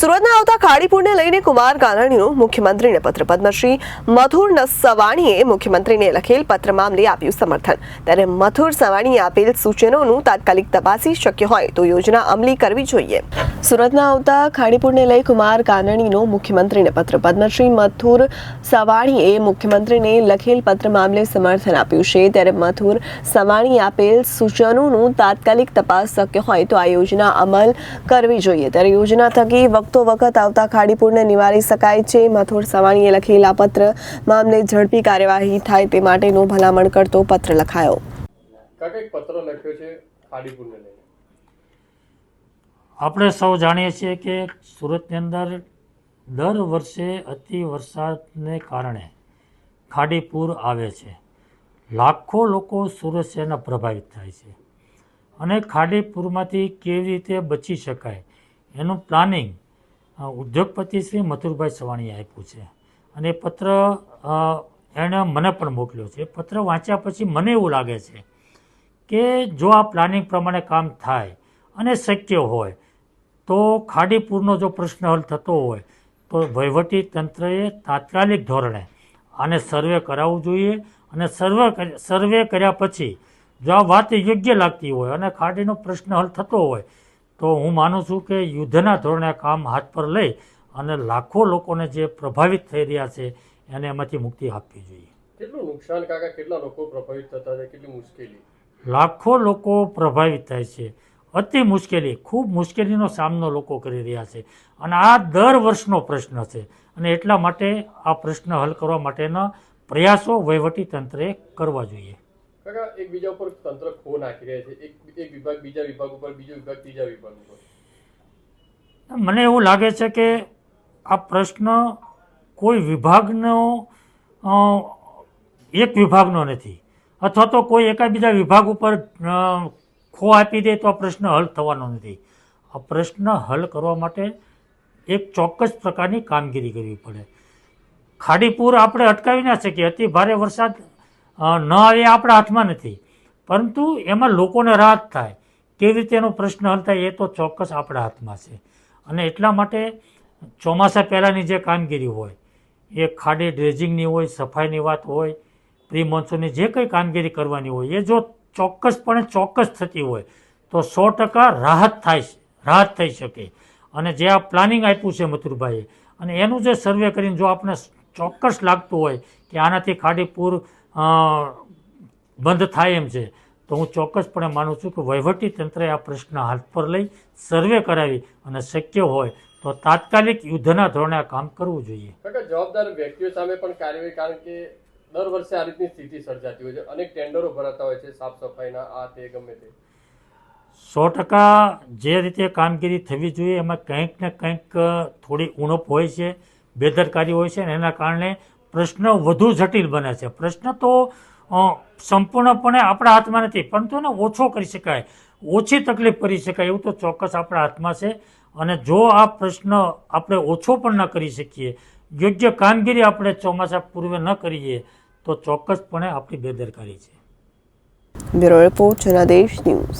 સુરતના આવતા ખાડીપુરને લઈને કુમાર કાનાણીનું મુખ્યમંત્રીને પત્ર. પદ્મશ્રી મથુર સવાણીએ મુખ્યમંત્રીને લખેલ પત્ર મામલે આપ્યું સમર્થન. ત્યારે મથુર સવાણીએ આપેલ સૂચનોનું તાત્કાલિક તપાસી શક્ય હોય તો યોજના અમલી કરવી જોઈએ. સુરતના આવતા ખાડીપુરને લઈ કુમાર કાનાણીનો મુખ્યમંત્રીને પત્ર. પદ્મશ્રી મથુર સવાણીએ મુખ્યમંત્રીને લખેલ પત્ર મામલે સમર્થન આપ્યું છે. ત્યારે મથુર સવાણીએ આપેલ સૂચનોનું તાત્કાલિક તપાસ શક્ય હોય તો આ યોજના અમલ કરવી જોઈએ. ત્યારે યોજના થકી વખતો વખત આવતા ખાડીપુરને નિવારી શકાય છે. મથુર સવાણીએ લખેલા પત્ર મામલે ઝડપી કાર્યવાહી થાય તે માટેનો ભલામણ કરતો પત્ર લખાયો. પત્ર લખ્યો છે ખાડીપુરને લઈને. આપણે સૌ જાણીએ છીએ કે સુરતની અંદર દર વર્ષે અતિ વરસાદને કારણે ખાડીપુર આવે છે. લાખો લોકો સુરત શહેરના પ્રભાવિત થાય છે અને ખાડીપુરમાંથી કેવી રીતે બચી શકાય એનું પ્લાનિંગ ઉદ્યોગપતિ શ્રી મથુરભાઈ સવાણીએ આપ્યું છે. અને એ પત્ર એણે મને પણ મોકલ્યો છે. પત્ર વાંચ્યા પછી મને એવું લાગે છે કે જો આ પ્લાનિંગ પ્રમાણે કામ થાય અને શક્ય હોય તો ખાડીપુરનો જો પ્રશ્ન હલ થતો હોય તો વહીવટી તંત્રએ તાત્કાલિક ધોરણે આને સર્વે કરાવવું જોઈએ. અને સર્વે કર્યા પછી જો આ વાત યોગ્ય લાગતી હોય અને ખાડીનો પ્રશ્ન હલ થતો હોય તો હું માનું છું કે યુદ્ધના ધોરણે કામ હાથ પર લઈ અને લાખો લોકોને જે પ્રભાવિત થઈ રહ્યા છે એને એમાંથી મુક્તિ આપવી જોઈએ. કેટલું નુકસાન કાકા, કેટલા લોકો પ્રભાવિત થતા છે, કેટલી મુશ્કેલી? લાખો લોકો પ્રભાવિત થાય છે. અતિ મુશ્કેલી, ખૂબ મુશ્કેલીનો સામનો લોકો કરી રહ્યા છે અને આ દર વર્ષનો પ્રશ્ન છે. અને એટલા માટે આ પ્રશ્ન હલ કરવા માટેના પ્રયાસો વહીવટી તંત્રએ કરવા જોઈએ. કાકા, એકબીજા ઉપર તંત્ર ખો નાખી રહ્યા છે. એક વિભાગ બીજા વિભાગ ઉપર, બીજો વિભાગ ત્રીજા વિભાગ ઉપર. મને એવું લાગે છે કે આ પ્રશ્ન કોઈ વિભાગનો એક વિભાગનો નથી, અથવા તો કોઈ એકાબીજા વિભાગ ઉપર ખો આપી દે તો આ પ્રશ્ન હલ થવાનો નથી. આ પ્રશ્ન હલ કરવા માટે એક ચોક્કસ પ્રકારની કામગીરી કરવી પડે. ખાડીપુર આપણે અટકાવી ના શકીએ. અતિ ભારે વરસાદ ન આવે આપણા હાથમાં નથી, પરંતુ એમાં લોકોને રાહત થાય કેવી રીતે એનો પ્રશ્ન હલ થાય એ તો ચોક્કસ આપણા હાથમાં છે. અને એટલા માટે ચોમાસા પહેલાંની જે કામગીરી હોય એ ખાડી ડ્રેજિંગની હોય, સફાઈની વાત હોય, પ્રી મોન્સૂનની જે કંઈ કામગીરી કરવાની હોય એ જો ચોક્કસપણે ચોક્કસ થતી હોય તો 100% રાહત થઈ શકે. અને જે આ પ્લાનિંગ આપ્યું છે મથુરભાઈએ અને એનું જે સર્વે કરીને જો આપણે ચોક્કસ લાગતું હોય કે આનાથી ખાડીપુર બંધ થાય એમ છે તો હું ચોક્કસપણે માનું છું કે વહીવટી તંત્રએ આ પ્રશ્ન હાથ પર લઈ સર્વે કરાવી અને શક્ય હોય તો તાત્કાલિક યુદ્ધના ધોરણે આ કામ કરવું જોઈએ. જવાબદાર વ્યક્તિઓ સામે પણ કાર્યવાહી, કારણ કે દર વર્ષે આ રીતની સ્થિતિ સર્જાતી હોય છે. અનેક ટેન્ડરો ભરાતા હોય છે સાફ સફાઈના, આ તે ગમે તે. 100% જે રીતે કામગીરી થવી જોઈએ એમાં કંઈક ને કંઈક થોડી ઉણપ હોય છે, બેદરકારી હોય છે અને એના કારણે પ્રશ્ન વધુ જટિલ બને છે. પ્રશ્ન તો સંપૂર્ણપણે આપણા હાથમાં નથી, પરંતુ એને ઓછો કરી શકાય, ઓછી તકલીફ કરી શકાય એવું તો ચોક્કસ આપણા હાથમાં છે. અને જો આ પ્રશ્ન આપણે ઓછો પણ ન કરી શકીએ, યોગ્ય કામગીરી આપણે ચોમાસા પૂર્વે ન કરીએ તો ચોક્કસપણે આપણી બેદરકારી છે. Bureau report Janadesh news.